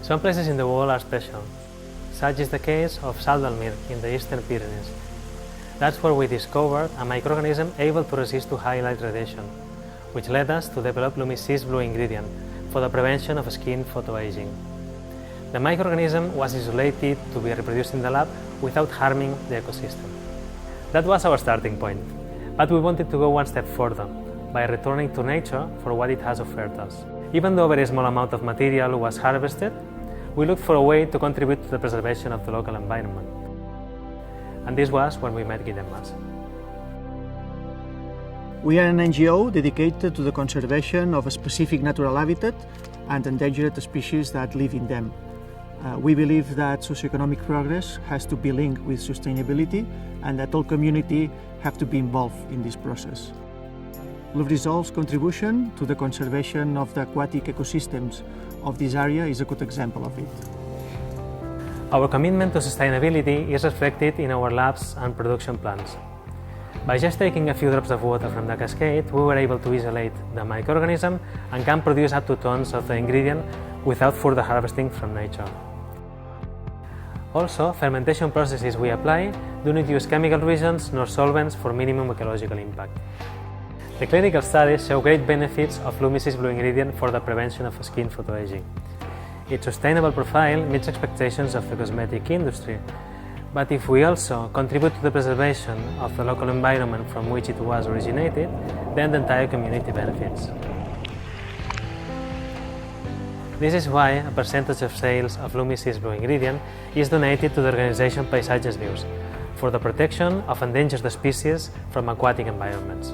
Some places in the world are special. Such is the case of Salvalmir in the Eastern Pyrenees. That's where we discovered a microorganism able to resist to high light radiation, which led us to develop Lumicease blue ingredient for the prevention of skin photoaging. The microorganism was isolated to be reproduced in the lab without harming the ecosystem. That was our starting point, but we wanted to go one step further by returning to nature for what it has offered us. Even though a very small amount of material was harvested, we looked for a way to contribute to the preservation of the local environment. And this was when we met Guillemas. We are an NGO dedicated to the conservation of a specific natural habitat and endangered species that live in them. We believe that socioeconomic progress has to be linked with sustainability and that all community have to be involved in this process. Lubrizol's contribution to the conservation of the aquatic ecosystems of this area is a good example of it. Our commitment to sustainability is reflected in our labs and production plants. By just taking a few drops of water from the cascade, we were able to isolate the microorganism and can produce up to tons of the ingredient without further harvesting from nature. Also, fermentation processes we apply do not use chemical reagents nor solvents for minimum ecological impact. The clinical studies show great benefits of Lumicease blue ingredient for the prevention of skin photoaging. Its sustainable profile meets expectations of the cosmetic industry, but if we also contribute to the preservation of the local environment from which it was originated, then the entire community benefits. This is why a percentage of sales of Lumicease blue ingredient is donated to the organization Paisajes Vius for the protection of endangered species from aquatic environments.